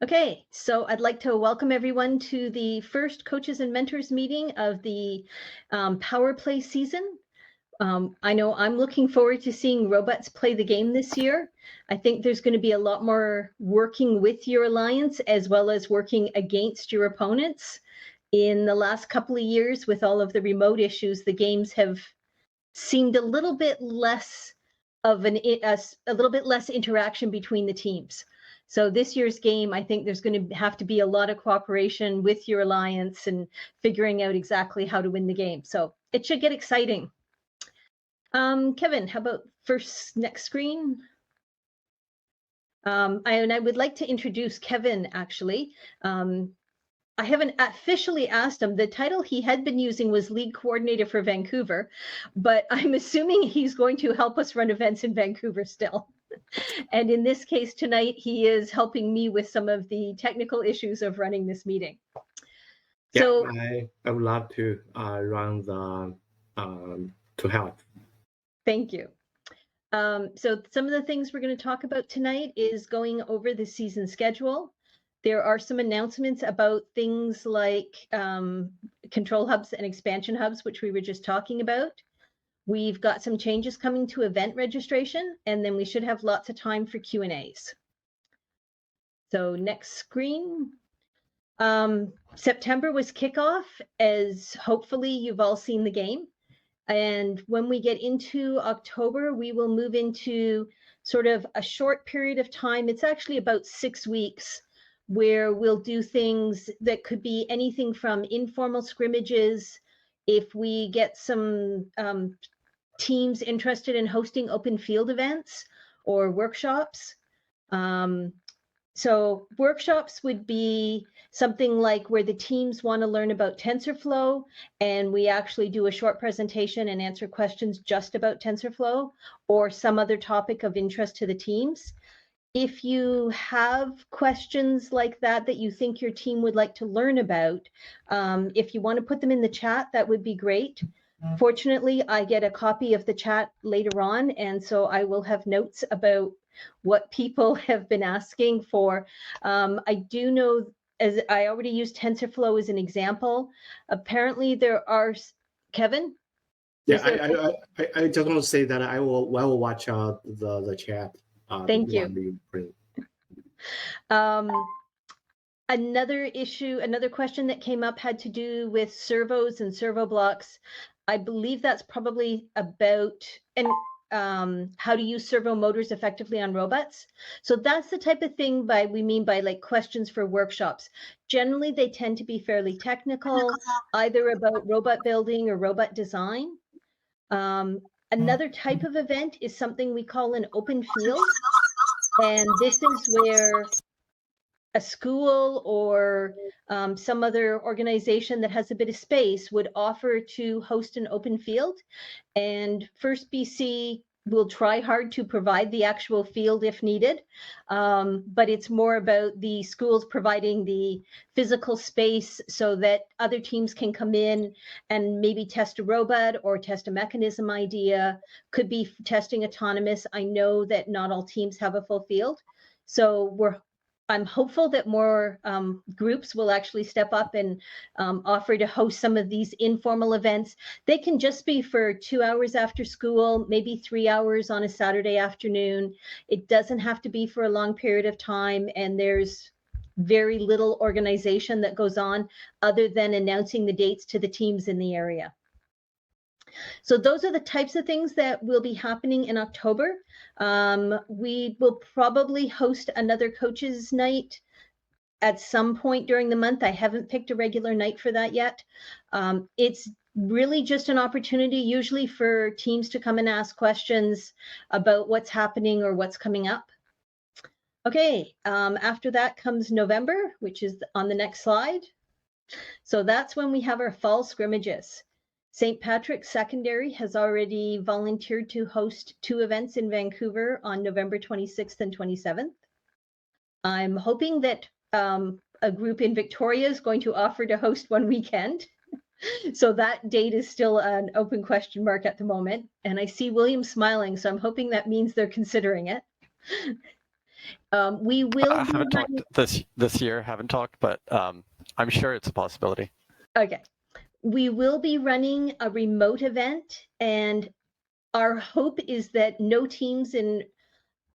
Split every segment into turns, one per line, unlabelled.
Okay, so I'd like to welcome everyone to the first Coaches and Mentors meeting of the Power Play season. I know I'm looking forward to seeing robots play the game this year. I think there's going to be a lot more working with your alliance as well as working against your opponents. In the last couple of years, with all of the remote issues, the games have seemed a little bit less of a little bit less interaction between the teams. So this year's game, I think there's going to have to be a lot of cooperation with your alliance and figuring out exactly how to win the game. So it should get exciting. Kevin, how about next screen? I would like to introduce Kevin, actually. I haven't officially asked him. The title he had been using was League Coordinator for Vancouver, but I'm assuming he's going to help us run events in Vancouver still. And in this case tonight, he is helping me with some of the technical issues of running this meeting.
Yeah, so I would love to run the to help.
Thank you. So some of the things we're going to talk about tonight is going over the season schedule. There are some announcements about things like control hubs and expansion hubs, which we were just talking about. We've got some changes coming to event registration, and then we should have lots of time for Q&As. So next screen. September was kickoff, as hopefully you've all seen the game. And when we get into October, we will move into sort of a short period of time. It's actually about 6 weeks where we'll do things that could be anything from informal scrimmages. If we get some teams interested in hosting open field events or workshops. So workshops would be something like where the teams want to learn about TensorFlow, and we actually do a short presentation and answer questions just about TensorFlow or some other topic of interest to the teams. If you have questions like that that you think your team would like to learn about, if you want to put them in the chat, that would be great. Fortunately, I get a copy of the chat later on, and so I will have notes about what people have been asking for. I do know, as I already used TensorFlow as an example, apparently there are, Kevin?
Yeah, I just want to say that I will watch the chat.
Thank you. Another question that came up had to do with servos and servo blocks. I believe that's probably about how to use servo motors effectively on robots. So that's the type of thing we mean by like questions for workshops. Generally, they tend to be fairly technical, either about robot building or robot design. Another type of event is something we call an open field. And this is where a school or some other organization that has a bit of space would offer to host an open field. And First BC will try hard to provide the actual field if needed, but it's more about the schools providing the physical space so that other teams can come in and maybe test a robot or test a mechanism idea, could be testing autonomous. I know that not all teams have a full field. So I'm hopeful that more groups will actually step up and offer to host some of these informal events. They can just be for 2 hours after school, maybe 3 hours on a Saturday afternoon. It doesn't have to be for a long period of time, and there's very little organization that goes on other than announcing the dates to the teams in the area. So those are the types of things that will be happening in October. We will probably host another coaches night at some point during the month. I haven't picked a regular night for that yet. It's really just an opportunity usually for teams to come and ask questions about what's happening or what's coming up. Okay, after that comes November, which is on the next slide. So that's when we have our fall scrimmages. St. Patrick's Secondary has already volunteered to host 2 events in Vancouver on November 26th and 27th. I'm hoping that a group in Victoria is going to offer to host one weekend. So that date is still an open question mark at the moment. And I see William smiling, so I'm hoping that means they're considering it. We will.
I haven't talked this year. Haven't talked, but I'm sure it's a possibility.
Okay, we will be running a remote event, and our hope is that no teams in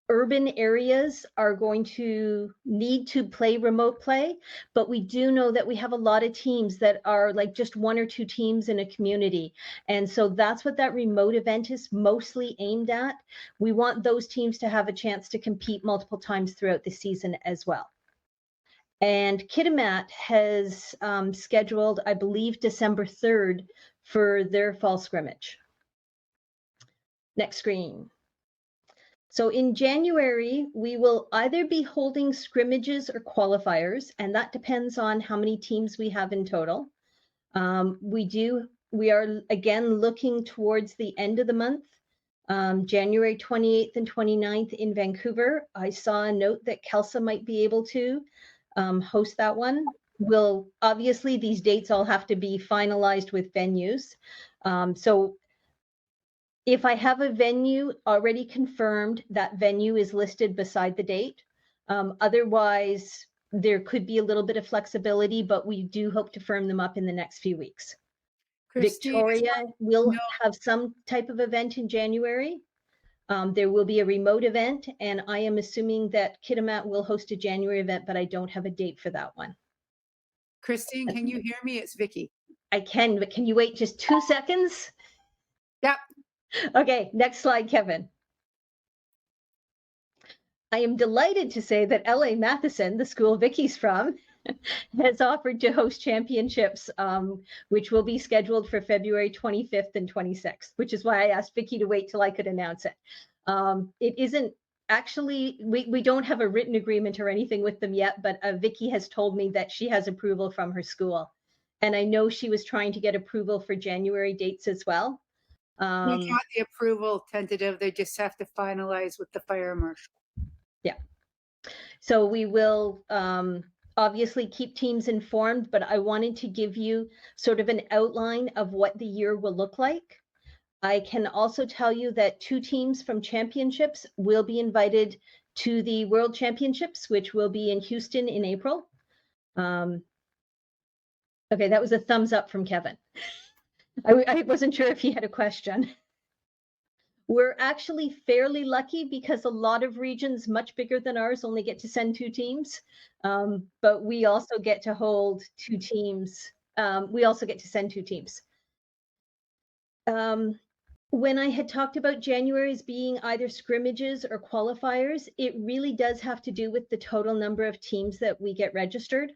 urban areas are going to need to play remote play, but we do know that we have a lot of teams that are like just one or two teams in a community. And so that's what that remote event is mostly aimed at. We want those teams to have a chance to compete multiple times throughout the season as well. And Kitimat has scheduled, I believe, December 3rd for their fall scrimmage. Next screen. So in January, we will either be holding scrimmages or qualifiers, and that depends on how many teams we have in total. We are again looking towards the end of the month, January 28th and 29th in Vancouver. I saw a note that Kelsa might be able to host that one. Obviously, these dates all have to be finalized with venues. So if I have a venue already confirmed, that venue is listed beside the date. Otherwise, there could be a little bit of flexibility, but we do hope to firm them up in the next few weeks. Christine, Victoria will have some type of event in January. There will be a remote event, and I am assuming that Kitimat will host a January event, but I don't have a date for that one.
Christine, can you hear me? It's Vicky.
I can, but can you wait just 2 seconds?
Yep.
Okay, next slide, Kevin. I am delighted to say that LA Matheson, the school Vicky's from, has offered to host championships, which will be scheduled for February 25th and 26th, which is why I asked Vicky to wait till I could announce it. It isn't actually, we don't have a written agreement or anything with them yet, but Vicky has told me that she has approval from her school. And I know she was trying to get approval for January dates as well.
We got the approval tentative. They just have to finalize with the fire marshal.
Yeah. So we will obviously keep teams informed, but I wanted to give you sort of an outline of what the year will look like. I can also tell you that 2 teams from championships will be invited to the World Championships, which will be in Houston in April. Okay, that was a thumbs up from Kevin. I wasn't sure if he had a question. We're actually fairly lucky because a lot of regions much bigger than ours only get to send 2 teams, but we also get to hold 2 teams. We also get to send 2 teams. When I had talked about January's being either scrimmages or qualifiers, it really does have to do with the total number of teams that we get registered.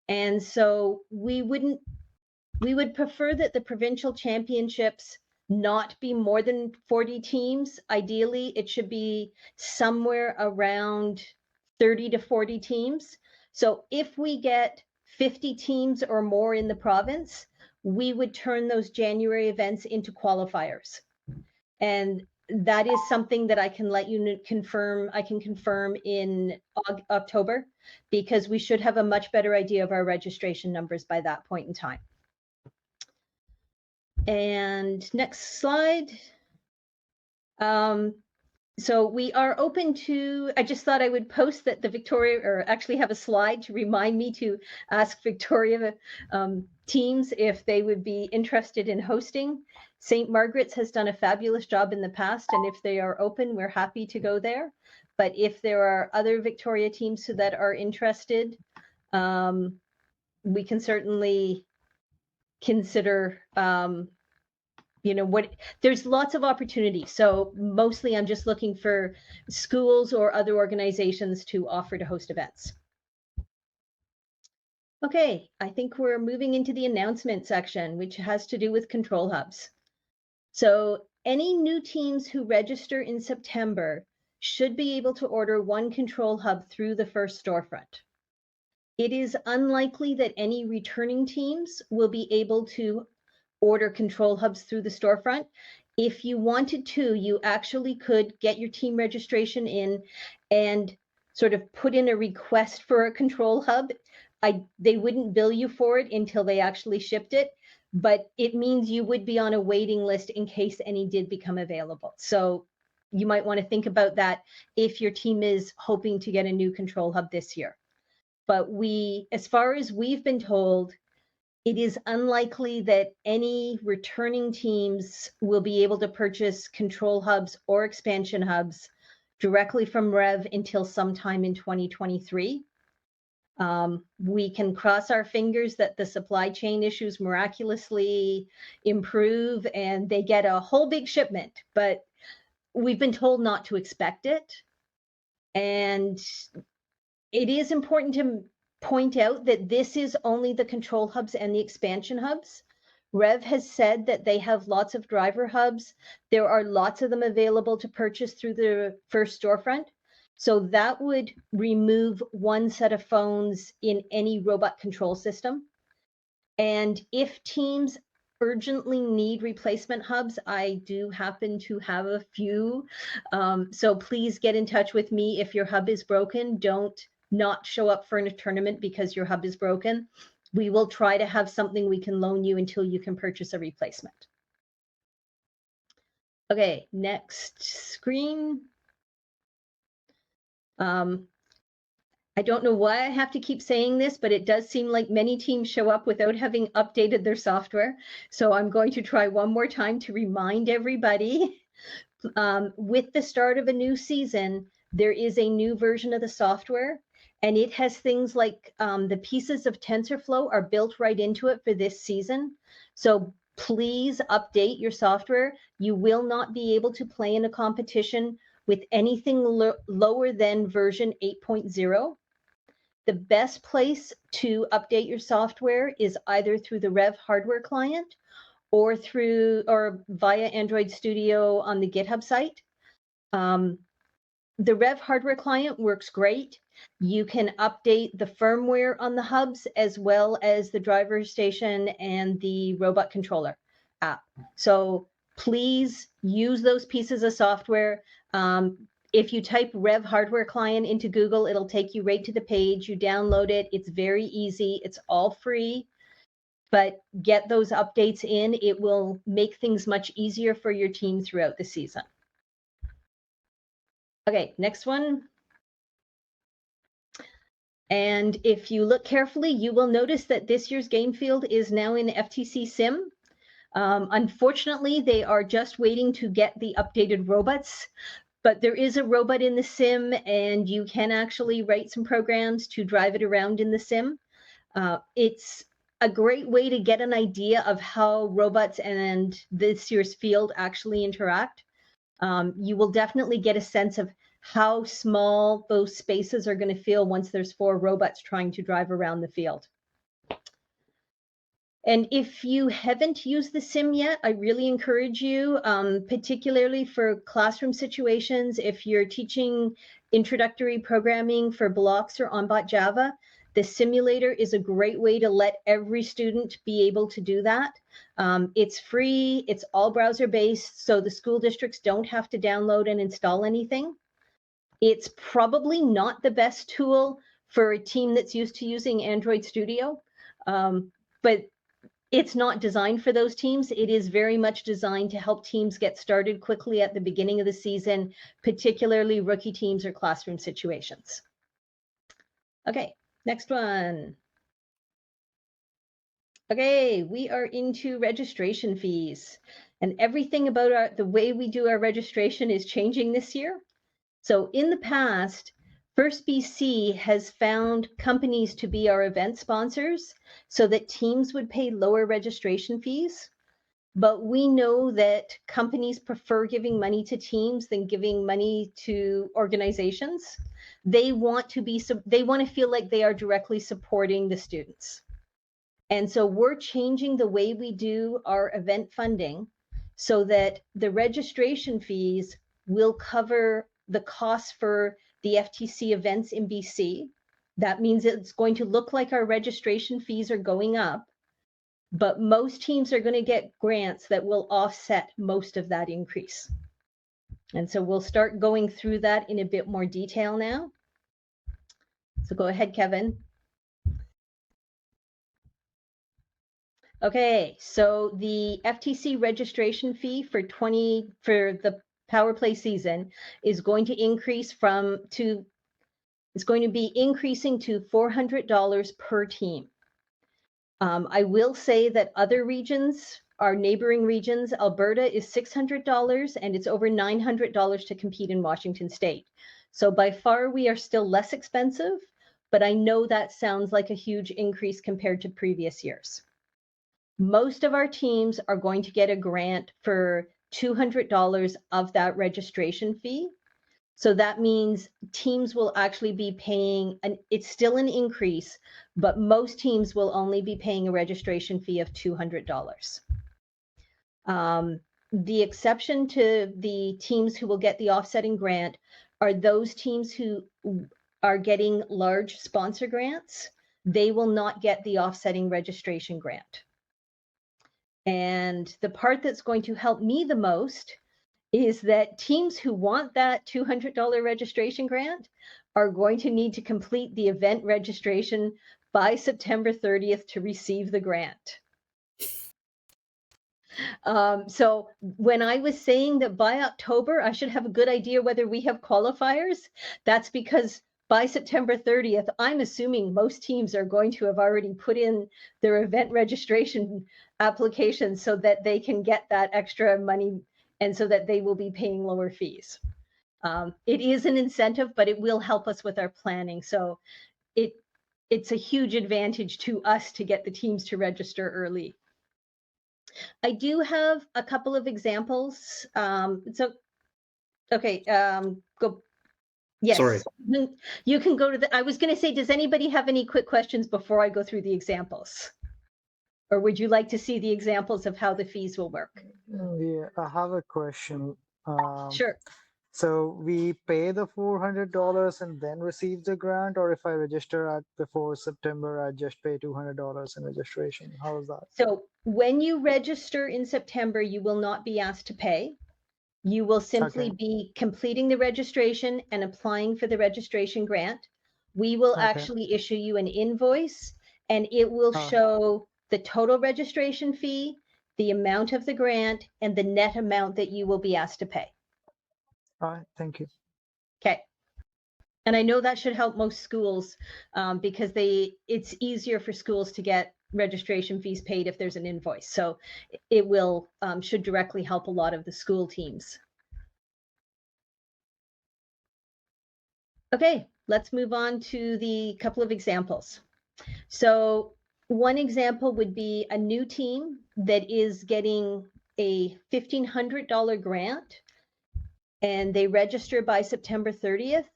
And so we would prefer that the provincial championships not be more than 40 teams. Ideally, it should be somewhere around 30 to 40 teams. So if we get 50 teams or more in the province, we would turn those January events into qualifiers. And that is something that I can let you confirm. I can confirm in October, because we should have a much better idea of our registration numbers by that point in time. And next slide. So we are open to, I just thought I would post that the Victoria, or actually have a slide to remind me to ask Victoria teams if they would be interested in hosting. St. Margaret's has done a fabulous job in the past, and if they are open, we're happy to go there. But if there are other Victoria teams that are interested, we can certainly consider there's lots of opportunities. So mostly I'm just looking for schools or other organizations to offer to host events. Okay, I think we're moving into the announcement section, which has to do with control hubs. So any new teams who register in September should be able to order 1 control hub through the first storefront. It is unlikely that any returning teams will be able to order control hubs through the storefront. If you wanted to, you actually could get your team registration in and sort of put in a request for a control hub. They wouldn't bill you for it until they actually shipped it, but it means you would be on a waiting list in case any did become available. So you might want to think about that if your team is hoping to get a new control hub this year. But as far as we've been told, it is unlikely that any returning teams will be able to purchase control hubs or expansion hubs directly from Rev until sometime in 2023. We can cross our fingers that the supply chain issues miraculously improve and they get a whole big shipment, but we've been told not to expect it. And it is important to point out that this is only the control hubs and the expansion hubs. Rev has said that they have lots of driver hubs. There are lots of them available to purchase through the first storefront. So that would remove one set of phones in any robot control system. And if teams urgently need replacement hubs, I do happen to have a few. So please get in touch with me if your hub is broken. Don't not show up for a tournament because your hub is broken. We will try to have something we can loan you until you can purchase a replacement. Okay, next screen. I don't know why I have to keep saying this, but it does seem like many teams show up without having updated their software. So I'm going to try one more time to remind everybody. With the start of a new season, there is a new version of the software, and it has things like the pieces of TensorFlow are built right into it for this season. So please update your software. You will not be able to play in a competition with anything lower than version 8.0. The best place to update your software is either through the Rev hardware client or via Android Studio on the GitHub site. The Rev hardware client works great. You can update the firmware on the hubs as well as the driver station and the robot controller app. So please use those pieces of software. If you type Rev hardware client into Google, it'll take you right to the page. You download it. It's very easy. It's all free, but get those updates in. It will make things much easier for your team throughout the season. Okay, next one. And if you look carefully, you will notice that this year's game field is now in FTC Sim. Unfortunately, they are just waiting to get the updated robots. But there is a robot in the sim, and you can actually write some programs to drive it around in the sim. It's a great way to get an idea of how robots and this year's field actually interact. You will definitely get a sense of how small those spaces are going to feel once there's 4 robots trying to drive around the field. And if you haven't used the sim yet, I really encourage you, particularly for classroom situations, if you're teaching introductory programming for blocks or on-bot Java, the simulator is a great way to let every student be able to do that. It's free, it's all browser-based, so the school districts don't have to download and install anything. It's probably not the best tool for a team that's used to using Android Studio, but it's not designed for those teams. It is very much designed to help teams get started quickly at the beginning of the season, particularly rookie teams or classroom situations. Okay, next one. Okay, we are into registration fees, and everything about the way we do our registration is changing this year. So in the past, First BC has found companies to be our event sponsors so that teams would pay lower registration fees. But we know that companies prefer giving money to teams than giving money to organizations. They want to feel like they are directly supporting the students. And so we're changing the way we do our event funding so that the registration fees will cover the costs for the FTC events in BC. That means it's going to look like our registration fees are going up, but most teams are going to get grants that will offset most of that increase. And so we'll start going through that in a bit more detail now. So go ahead, Kevin. Okay, so the FTC registration fee for the power play season is going to increase it's going to be increasing to $400 per team. I will say that other regions, our neighboring regions, Alberta is $600 and it's over $900 to compete in Washington State. So by far we are still less expensive, but I know that sounds like a huge increase compared to previous years. Most of our teams are going to get a grant for $200 of that registration fee. So that means teams will actually be paying, it's still an increase, but most teams will only be paying a registration fee of $200. The exception to the teams who will get the offsetting grant are those teams who are getting large sponsor grants. They will not get the offsetting registration grant. And the part that's going to help me the most is that teams who want that $200 registration grant are going to need to complete the event registration by September 30th to receive the grant. So when I was saying that by October, I should have a good idea whether we have qualifiers, that's because by September 30th, I'm assuming most teams are going to have already put in their event registration applications so that they can get that extra money and so that they will be paying lower fees. It is an incentive, but it will help us with our planning. So it's a huge advantage to us to get the teams to register early. I do have a couple of examples. Okay, go. Yes,
Sorry.
You can go to I was going to say, does anybody have any quick questions before I go through the examples? Or would you like to see the examples of how the fees will work?
Yeah, I have a question.
Sure.
So we pay the $400 and then receive the grant, or if I register before September, I just pay $200 in registration. How is that?
So when you register in September, you will not be asked to pay. You will simply be completing the registration and applying for the registration grant. We will actually issue you an invoice, and it will show the total registration fee, the amount of the grant, and the net amount that you will be asked to pay.
All right, thank you.
Okay. And I know that should help most schools because it's easier for schools to get registration fees paid if there's an invoice. So it will should directly help a lot of the school teams. Okay, let's move on to the couple of examples. So one example would be a new team that is getting a $1,500 grant and they register by September 30th.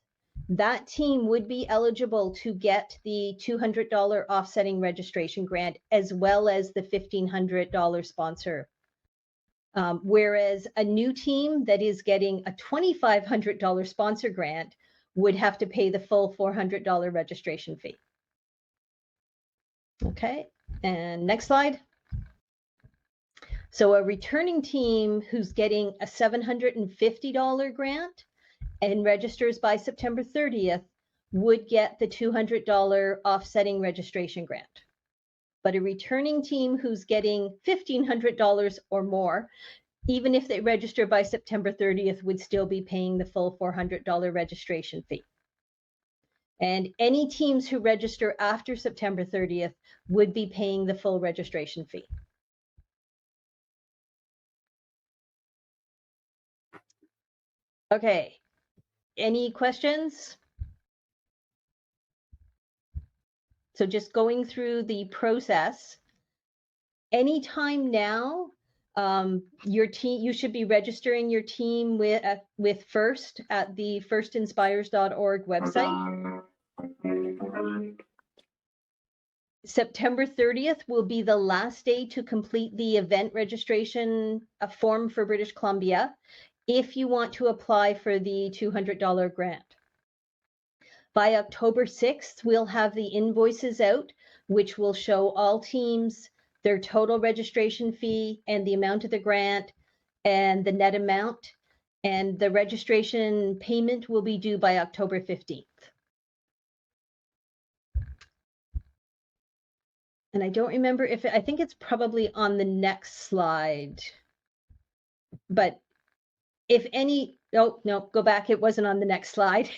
That team would be eligible to get the $200 offsetting registration grant as well as the $1,500 sponsor. Whereas a new team that is getting a $2,500 sponsor grant would have to pay the full $400 registration fee. Okay, and next slide. So a returning team who's getting a $750 grant and registers by September 30th would get the $200 offsetting registration grant. But a returning team who's getting $1,500 or more, even if they register by September 30th, would still be paying the full $400 registration fee. And any teams who register after September 30th would be paying the full registration fee. Okay, any questions? So just going through the process, anytime now, your team, you should be registering your team with FIRST at the firstinspires.org website. September 30th will be the last day to complete the event registration form for British Columbia if you want to apply for the $200 grant. By October 6th, we'll have the invoices out, which will show all teams, their total registration fee and the amount of the grant and the net amount. And the registration payment will be due by October 15th. And I don't remember if I think it's probably on the next slide, but if any, oh, no, go back. It wasn't on the next slide.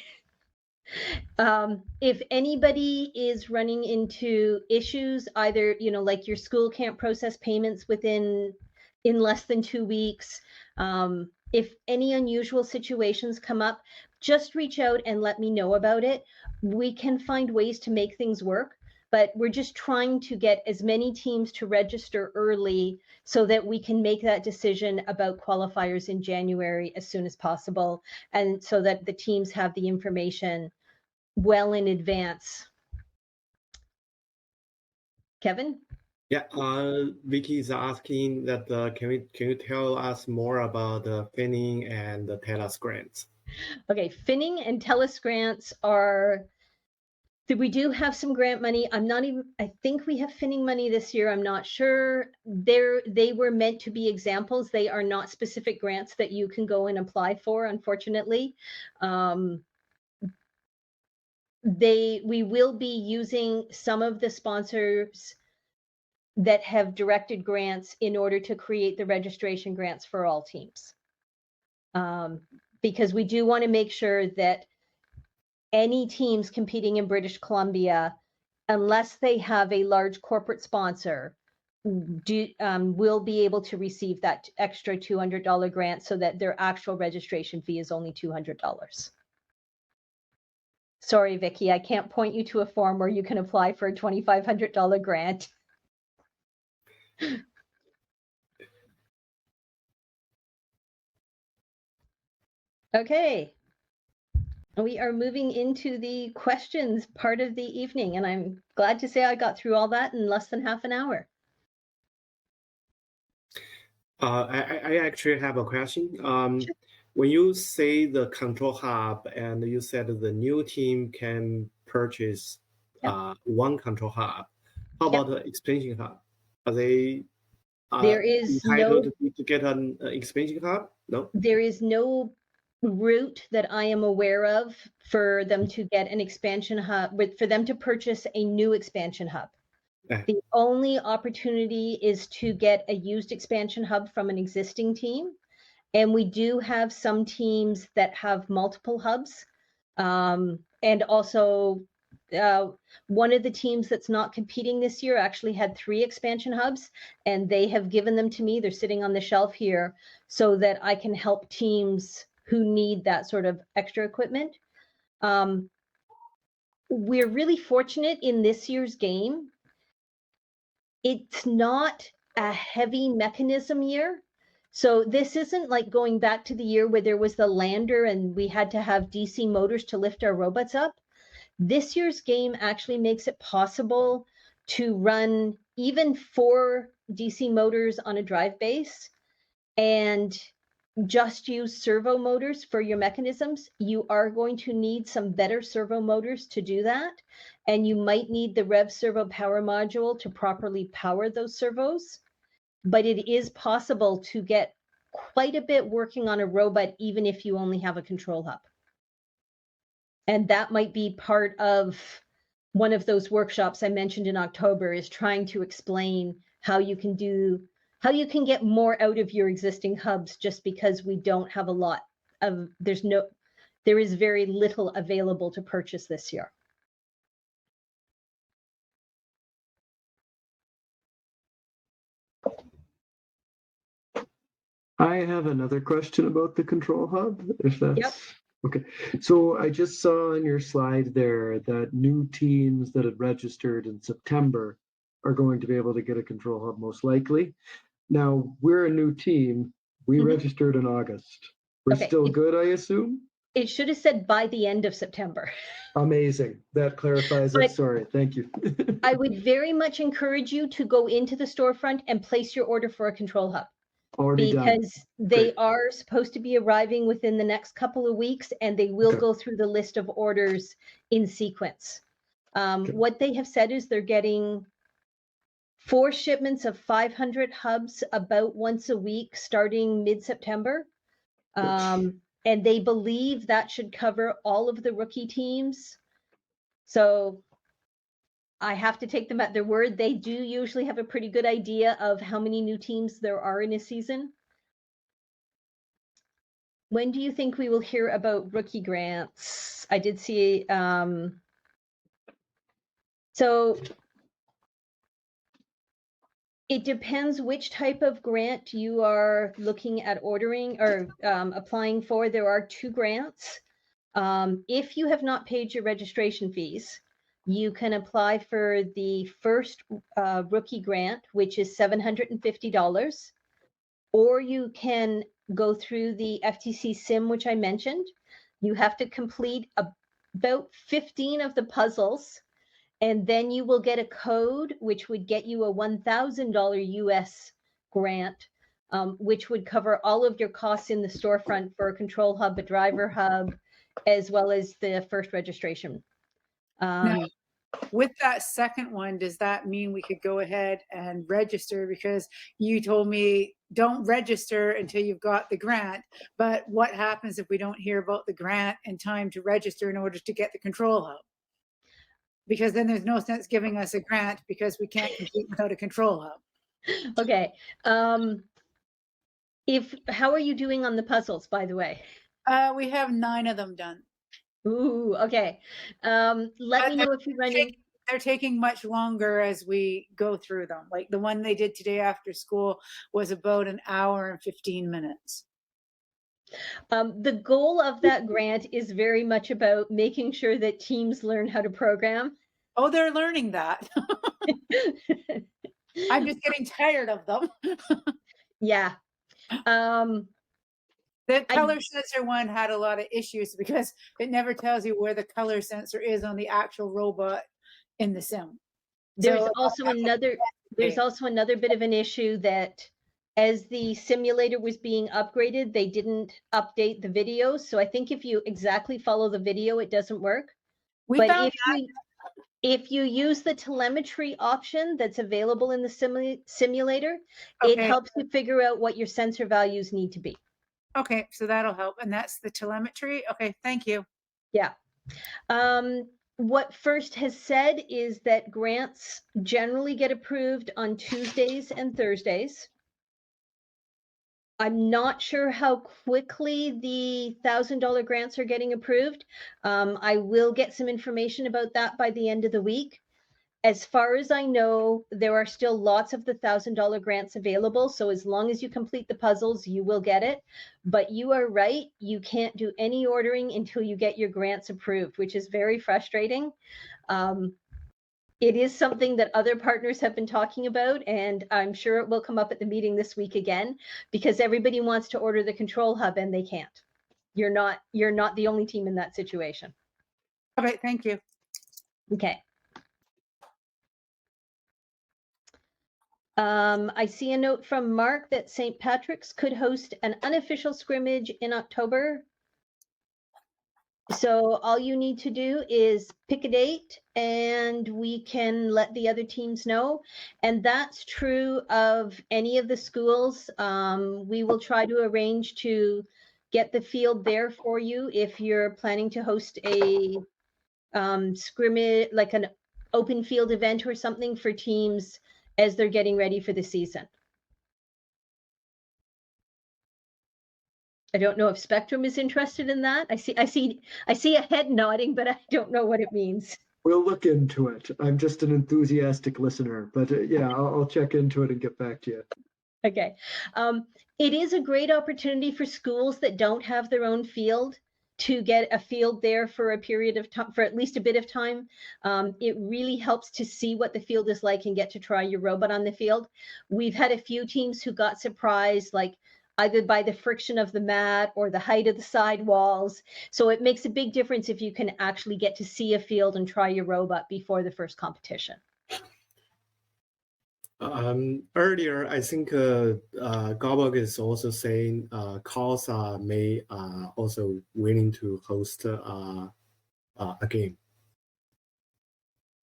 If anybody is running into issues, either, like your school can't process payments in less than 2 weeks, if any unusual situations come up, just reach out and let me know about it. We can find ways to make things work, but we're just trying to get as many teams to register early so that we can make that decision about qualifiers in January as soon as possible, and so that the teams have the information well in advance. Kevin?
Yeah, Vicky is asking that can you tell us more about the Finning and the TELUS grants?
Okay, Finning and TELUS grants we do have some grant money. I think we have Finning money this year. I'm not sure. They were meant to be examples. They are not specific grants that you can go and apply for, unfortunately. We will be using some of the sponsors that have directed grants in order to create the registration grants for all teams. Because we do want to make sure that any teams competing in British Columbia, unless they have a large corporate sponsor, will be able to receive that extra $200 grant, so that their actual registration fee is only $200. Sorry, Vicky, I can't point you to a form where you can apply for a $2,500 grant. Okay. We are moving into the questions part of the evening, and I'm glad to say I got through all that in less than half an hour.
I actually have a question.
Sure.
When you say the control hub and you said the new team can purchase one control hub, how about the expansion hub? Are they
There is
entitled to get an expansion hub? No?
There is no route that I am aware of for them to get an expansion hub, for them to purchase a new expansion hub. The only opportunity is to get a used expansion hub from an existing team. And we do have some teams that have multiple hubs. And also, one of the teams that's not competing this year actually had 3 expansion hubs, and they have given them to me. They're sitting on the shelf here so that I can help teams who need that sort of extra equipment. We're really fortunate in this year's game. It's not a heavy mechanism year. So this isn't like going back to the year where there was the lander and we had to have DC motors to lift our robots up. This year's game actually makes it possible to run even 4 DC motors on a drive base and just use servo motors for your mechanisms. You are going to need some better servo motors to do that. And you might need the Rev Servo power module to properly power those servos. But it is possible to get quite a bit working on a robot, even if you only have a control hub. And that might be part of one of those workshops I mentioned in October, is trying to explain how you can get more out of your existing hubs, just because we don't have a lot of, there is very little available to purchase this year.
I have another question about the control hub, if that's
Yep.
okay. So I just saw on your slide there that new teams that had registered in September are going to be able to get a control hub most likely. Now, we're a new team. We registered in August. We're still good, I assume?
It should have said by the end of September.
Amazing. That clarifies it. Sorry. Thank you.
I would very much encourage you to go into the storefront and place your order for a control hub.
Already
because
done.
they
Great.
are supposed to be arriving within the next couple of weeks, and they will go through the list of orders in sequence. What they have said is they're getting 4 shipments of 500 hubs about once a week starting mid-September. And they believe that should cover all of the rookie teams. So I have to take them at their word. They do usually have a pretty good idea of how many new teams there are in a season. When do you think we will hear about rookie grants? I did see, so it depends which type of grant you are looking at ordering or applying for. There are 2 grants. If you have not paid your registration fees, you can apply for the first rookie grant, which is $750, or you can go through the FTC sim, which I mentioned. You have to complete about 15 of the puzzles, and then you will get a code, which would get you a $1,000 US grant, which would cover all of your costs in the storefront for a control hub, a driver hub, as well as the first registration.
Now, with that second one, does that mean we could go ahead and register? Because you told me don't register until you've got the grant. But what happens if we don't hear about the grant in time to register in order to get the control hub? Because then there's no sense giving us a grant because we can't complete without a control hub.
Okay. How are you doing on the puzzles, by the way?
We have 9 of them done.
Ooh, okay. Let me know if you're running.
They're taking much longer as we go through them. Like the one they did today after school was about 1 hour and 15 minutes.
The goal of that grant is very much about making sure that teams learn how to program.
Oh, they're learning that. I'm just getting tired of them.
Yeah.
The color sensor one had a lot of issues because it never tells you where the color sensor is on the actual robot in the sim.
There's also another bit of an issue that as the simulator was being upgraded, they didn't update the video. So I think if you exactly follow the video, it doesn't work. But if you use the telemetry option that's available in the simulator, it helps you figure out what your sensor values need to be.
Okay, so that'll help. And that's the telemetry. Okay, thank you.
Yeah. What FIRST has said is that grants generally get approved on Tuesdays and Thursdays. I'm not sure how quickly the $1,000 grants are getting approved. I will get some information about that by the end of the week. As far as I know, there are still lots of the $1,000 grants available. So as long as you complete the puzzles, you will get it. But you are right. You can't do any ordering until you get your grants approved, which is very frustrating. It is something that other partners have been talking about, and I'm sure it will come up at the meeting this week again, because everybody wants to order the control hub and they can't. You're not the only team in that situation.
Okay, thank you.
Okay. I see a note from Mark that St. Patrick's could host an unofficial scrimmage in October. So all you need to do is pick a date and we can let the other teams know. And that's true of any of the schools. We will try to arrange to get the field there for you if you're planning to host a scrimmage, like an open field event or something for teams as they're getting ready for the season. I don't know if Spectrum is interested in that. I see a head nodding, but I don't know what it means.
We'll look into it. I'm just an enthusiastic listener, but yeah, I'll check into it and get back to you.
Okay. It is a great opportunity for schools that don't have their own field to get a field there for a period of time, for at least a bit of time. It really helps to see what the field is like and get to try your robot on the field. We've had a few teams who got surprised, like either by the friction of the mat or the height of the side walls. So it makes a big difference if you can actually get to see a field and try your robot before the first competition.
Earlier, I think Gobog is also saying CALSA may also willing to host a game.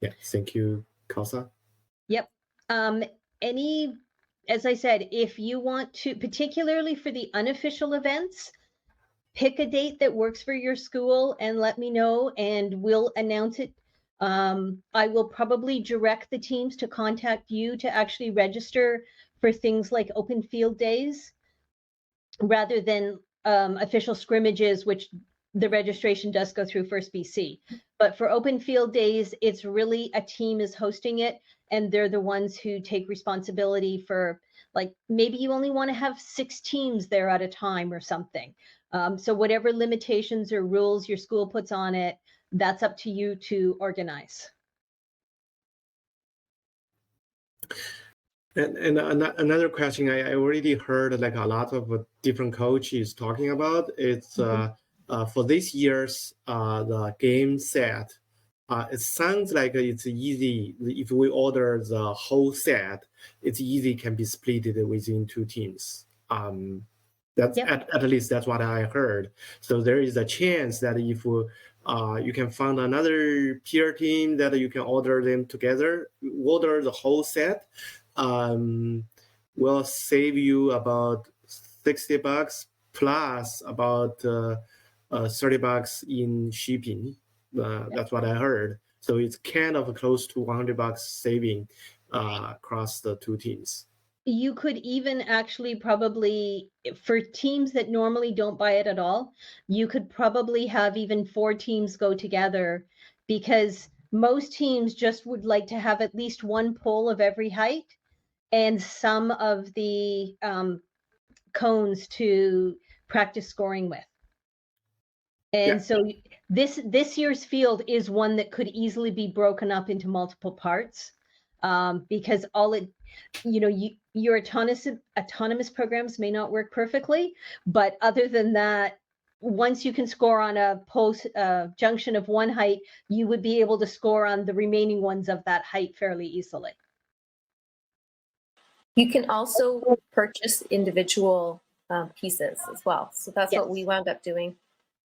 Yeah, thank you, CALSA.
Yep. As I said, if you want to, particularly for the unofficial events, pick a date that works for your school and let me know and we'll announce it. I will probably direct the teams to contact you to actually register for things like open field days rather than official scrimmages, which the registration does go through First BC. But for open field days, it's really a team is hosting it, and they're the ones who take responsibility for, like, maybe you only want to have 6 teams there at a time or something. So whatever limitations or rules your school puts on it, that's up to you to organize.
And another question I already heard like a lot of different coaches talking about. It's for this year's the game set. It sounds like it's easy if we order the whole set. It's easy can be split within 2 teams. That's at least that's what I heard. So there is a chance that if you can find another peer team that you can order them together, order the whole set, will save you about $60 plus about $30 in shipping. That's what I heard. So it's kind of close to $100 saving across the 2 teams.
You could even actually probably, for teams that normally don't buy it at all, you could probably have even 4 teams go together, because most teams just would like to have at least one pole of every height and some of the cones to practice scoring with. And so this year's field is one that could easily be broken up into multiple parts, because all it, your autonomous programs may not work perfectly, but other than that, once you can score on a post junction of one height, you would be able to score on the remaining ones of that height fairly easily.
You can also purchase individual pieces as well. So that's what we wound up doing.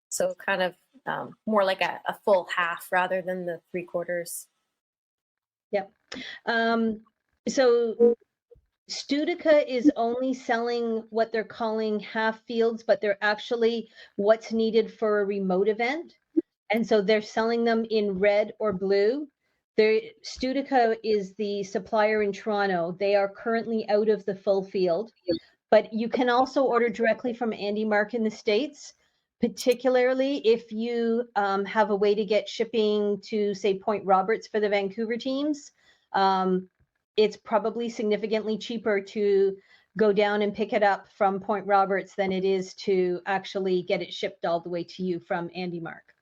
So kind of more like a full half rather than the 3/4.
Yep. So Studica is only selling what they're calling half fields, but they're actually what's needed for a remote event. And so they're selling them in red or blue. Studica is the supplier in Toronto. They are currently out of the full field, but you can also order directly from Andy Mark in the States, particularly if you have a way to get shipping to, say, Point Roberts for the Vancouver teams. It's probably significantly cheaper to go down and pick it up from Point Roberts than it is to actually get it shipped all the way to you from Andy Mark.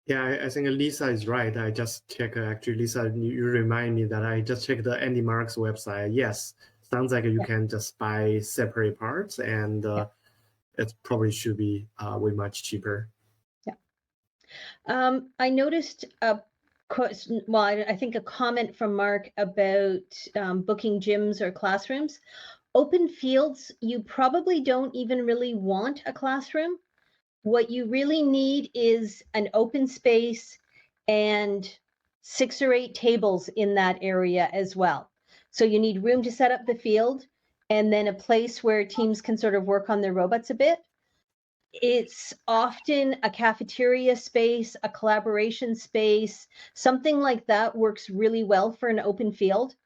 Yeah, I think Lisa is right. I just checked, actually, Lisa, you remind me that I just checked the Andy Mark's website. Yes, sounds like you can just buy separate parts, and it probably should be way much cheaper.
Yeah. I noticed I think a comment from Mark about booking gyms or classrooms. Open fields, you probably don't even really want a classroom. What you really need is an open space and 6 or 8 tables in that area as well. So you need room to set up the field, and then a place where teams can sort of work on their robots a bit. It's often a cafeteria space, a collaboration space, something like that works really well for an open field.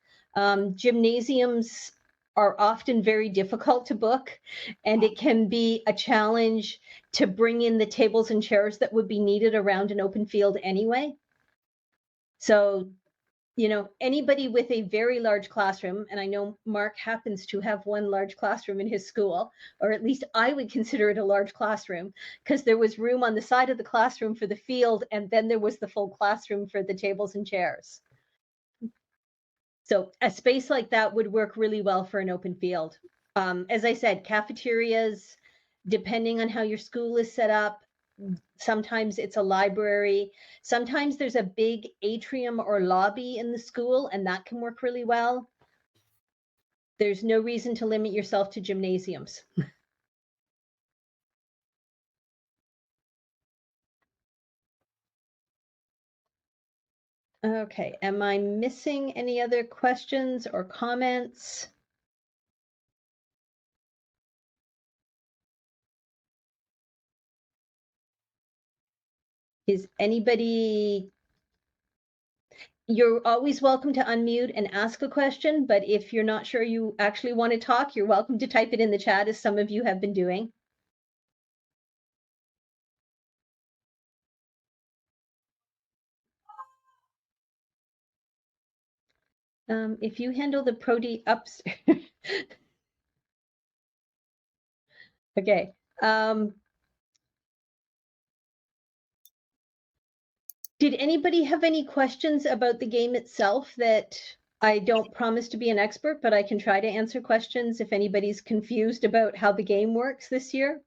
Gymnasiums are often very difficult to book, and it can be a challenge to bring in the tables and chairs that would be needed around an open field anyway. So, anybody with a very large classroom, and I know Mark happens to have one large classroom in his school, or at least I would consider it a large classroom, because there was room on the side of the classroom for the field, and then there was the full classroom for the tables and chairs. So a space like that would work really well for an open field. As I said, cafeterias, depending on how your school is set up, sometimes it's a library. Sometimes there's a big atrium or lobby in the school, and that can work really well. There's no reason to limit yourself to gymnasiums. Okay, am I missing any other questions or comments? Is anybody You're always welcome to unmute and ask a question, but if you're not sure you actually want to talk, you're welcome to type it in the chat, as some of you have been doing. If you handle the Prodi ups, okay. Did anybody have any questions about the game itself? That I don't promise to be an expert, but I can try to answer questions if anybody's confused about how the game works this year.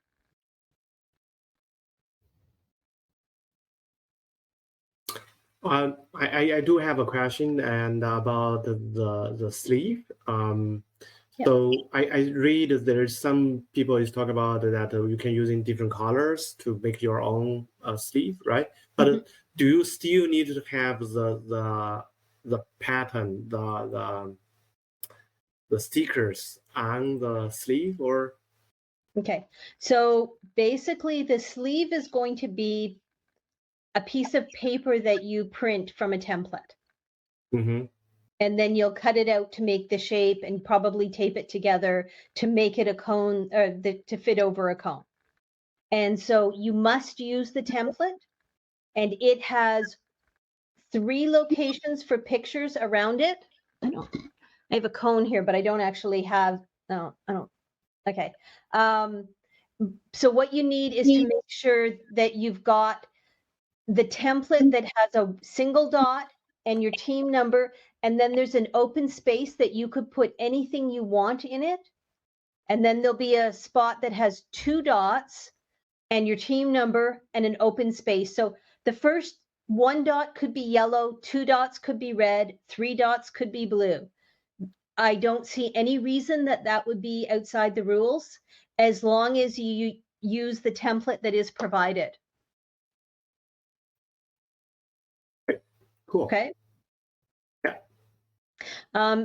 I do have a question and about the sleeve. So I read there's some people is talk about that you can using different colors to make your own sleeve, right? But do you still need to have the pattern, the stickers on the sleeve, or?
Okay, so basically the sleeve is going to be a piece of paper that you print from a template. And then you'll cut it out to make the shape and probably tape it together to make it a cone, or to fit over a cone. And so you must use the template, and it has 3 locations for pictures around it. I have a cone here, but I don't actually have, no, I don't, okay. So what you need is to make sure that you've got the template that has a single dot and your team number, and then there's an open space that you could put anything you want in it. And then there'll be a spot that has 2 dots and your team number and an open space. So the first 1 dot could be yellow, 2 dots could be red, 3 dots could be blue. I don't see any reason that that would be outside the rules, as long as you use the template that is provided.
Cool.
Okay.
Yeah.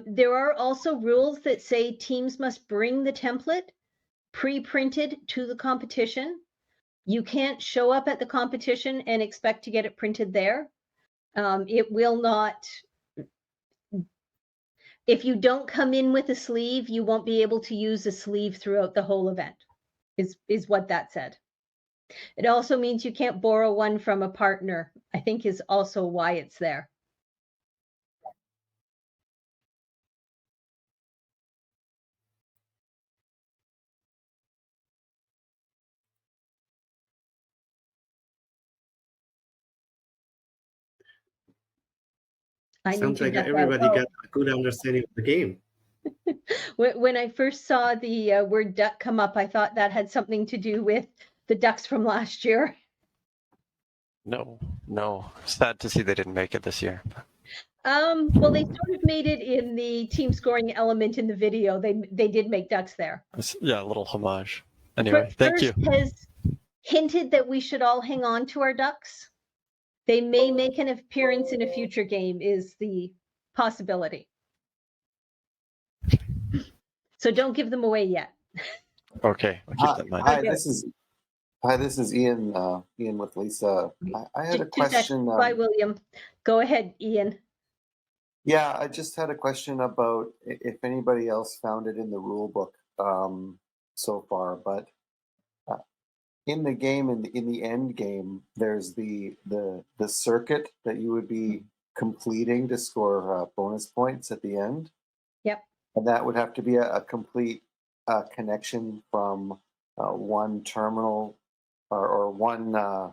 There are also rules that say teams must bring the template pre-printed to the competition. You can't show up at the competition and expect to get it printed there. It will not, if you don't come in with a sleeve, you won't be able to use a sleeve throughout the whole event, is what that said. It also means you can't borrow one from a partner, I think is also why it's there.
Sounds like everybody got a good understanding of the game.
When I first saw the word duck come up, I thought that had something to do with the ducks from last year.
No. Sad to see they didn't make it this year.
Well, they sort of made it in the team scoring element in the video. They did make ducks there.
Yeah, a little homage. Anyway, thank you.
Has hinted that we should all hang on to our ducks. They may make an appearance in a future game, is the possibility. So don't give them away yet.
Okay, I'll keep that in mind.
Hi, this is Ian. Ian with Lisa. I had a question.
Bye, William. Go ahead, Ian.
Yeah, I just had a question about if anybody else found it in the rule book so far. But in the game, in the end game, there's the circuit that you would be completing to score bonus points at the end.
Yep.
And that would have to be a complete connection from one terminal or one. I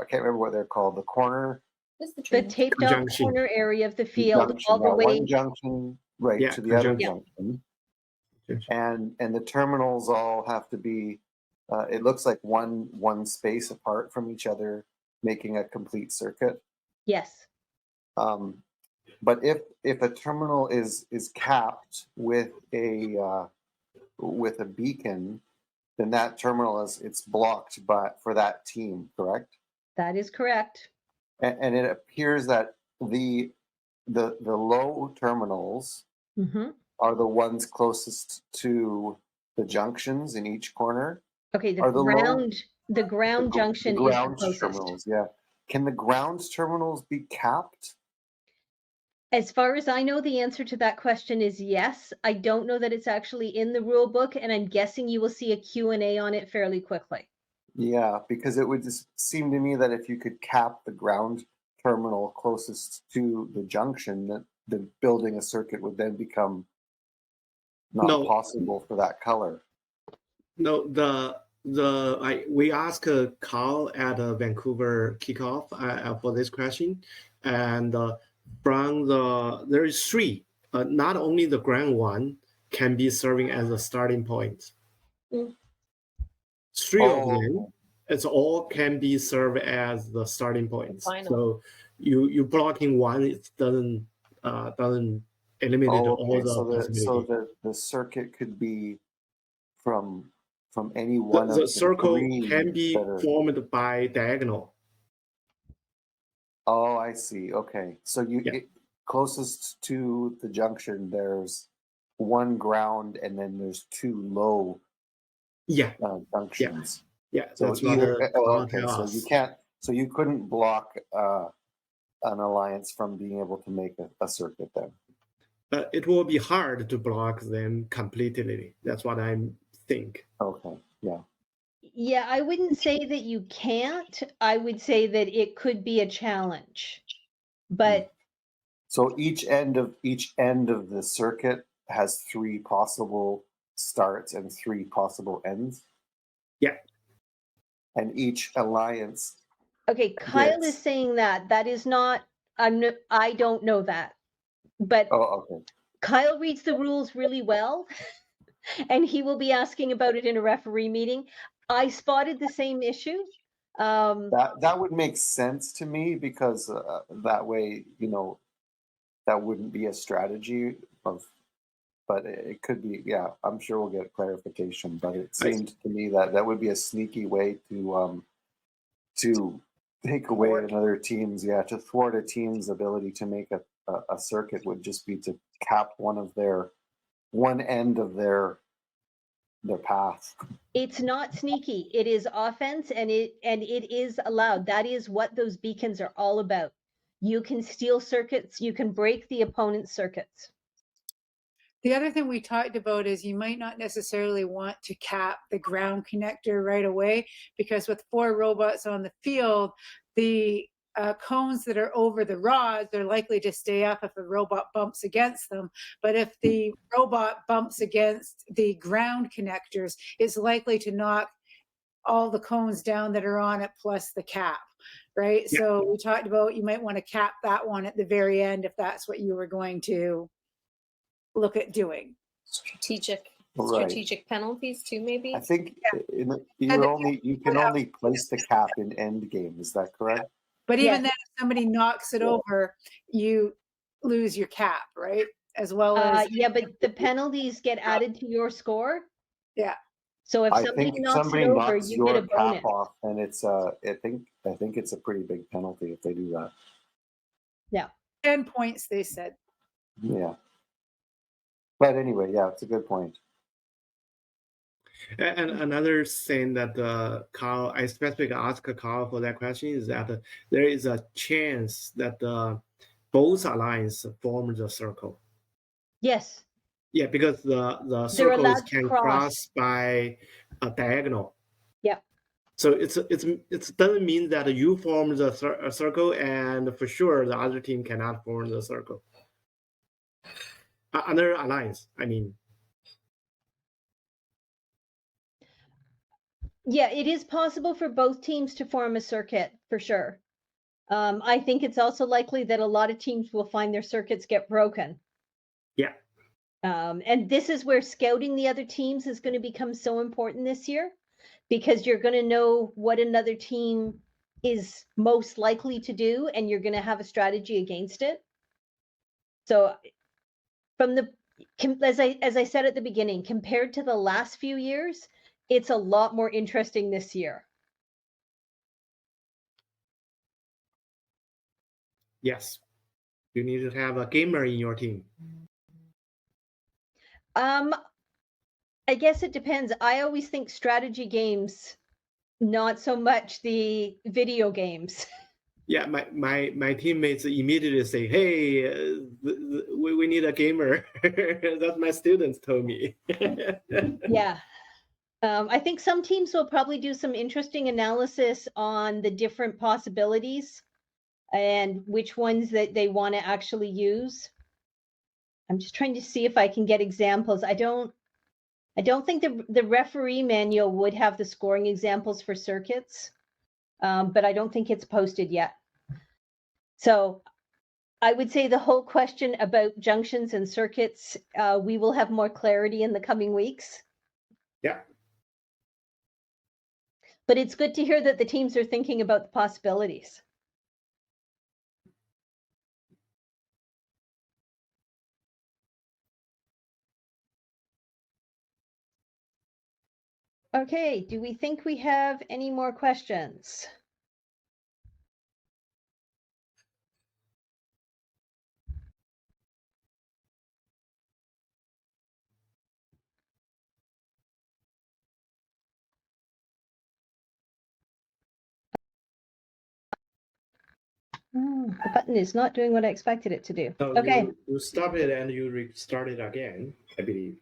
can't remember what they're called. The corner.
The taped out corner area of the field,
junction,
all the way.
One junction, right, to the other junction. And the terminals all have to be. It looks like one space apart from each other, making a complete circuit.
Yes.
But if a terminal is capped with a beacon, then that terminal it's blocked for that team, correct?
That is correct.
And it appears that the low terminals are the ones closest to the junctions in each corner.
Okay, the ground junction is the closest.
Terminals, yeah. can the ground terminals be capped?
As far as I know, the answer to that question is yes. I don't know that it's actually in the rule book, and I'm guessing you will see a Q&A on it fairly quickly.
Yeah, because it would just seem to me that if you could cap the ground terminal closest to the junction, that the building a circuit would then become not
No.
possible for that color.
No, we asked Carl at Vancouver kickoff for this question, and there is three. Not only the ground one can be serving as a starting point.
Mm.
Three of them, it's all can be served as the starting points. So you blocking one, it doesn't eliminate all the possibilities.
So the circuit could be from any one of
the circle
three
can be formed by diagonal.
Oh, I see. Okay, so closest to the junction, there's one ground, and then there's two low junctions.
Yeah,
so
that's
either okay. So
us.
you can't. So you couldn't block an alliance from being able to make a circuit then.
It will be hard to block them completely. That's what I think.
Okay. Yeah.
Yeah, I wouldn't say that you can't. I would say that it could be a challenge. But
so each end of the circuit has three possible starts and three possible ends.
Yeah.
And each alliance.
Okay, Kyle is saying that is not. I don't know that. But
okay.
Kyle reads the rules really well, and he will be asking about it in a referee meeting. I spotted the same issue.
That would make sense to me, because that way, that wouldn't be a strategy but it could be. Yeah, I'm sure we'll get clarification. But it seemed to me that would be a sneaky way to take away another team's, to thwart a team's ability to make a circuit, would just be to cap one end of their path.
It's not sneaky. It is offense, and it is allowed. That is what those beacons are all about. You can steal circuits. You can break the opponent's circuits.
The other thing we talked about is you might not necessarily want to cap the ground connector right away, because with 4 robots on the field, the cones that are over the rods are likely to stay up if a robot bumps against them. But if the robot bumps against the ground connectors, it's likely to knock all the cones down that are on it, plus the cap, right? Yeah. So we talked about you might want to cap that one at the very end if that's what you were going to look at doing.
Strategic penalties too, maybe.
I think you can only place the cap in end game. Is that correct?
But even then, if somebody knocks it over, you lose your cap, right? As well as
but the penalties get added to your score.
Yeah.
So if somebody knocks it over, you get a bonus.
Cap off, and it's I think it's a pretty big penalty if they do that.
Yeah.
10 points, they said.
Yeah. But anyway, yeah, it's a good point.
And another thing that Carl, I specifically asked Carl for that question, is that there is a chance that both alliance form the circle.
Yes.
Yeah, because the circles can cross by a diagonal.
Yeah.
So it doesn't mean that you form the circle, and for sure the other team cannot form the circle. Another alliance, I mean.
Yeah, it is possible for both teams to form a circuit, for sure. I think it's also likely that a lot of teams will find their circuits get broken.
Yeah.
And this is where scouting the other teams is going to become so important this year, because you're going to know what another team is most likely to do, and you're going to have a strategy against it. So as I said at the beginning, compared to the last few years, it's a lot more interesting this year.
Yes. You need to have a gamer in your team.
I guess it depends. I always think strategy games, not so much the video games.
Yeah, my teammates immediately say, "Hey, we need a gamer." That's my students told me.
Yeah. I think some teams will probably do some interesting analysis on the different possibilities and which ones that they want to actually use. I'm just trying to see if I can get examples. I don't think the referee manual would have the scoring examples for circuits, but I don't think it's posted yet. So I would say the whole question about junctions and circuits, we will have more clarity in the coming weeks.
Yeah.
But it's good to hear that the teams are thinking about the possibilities. Okay, do we think we have any more questions? The button is not doing what I expected it to do.
No,
Okay.
you stop it and you restart it again, I believe.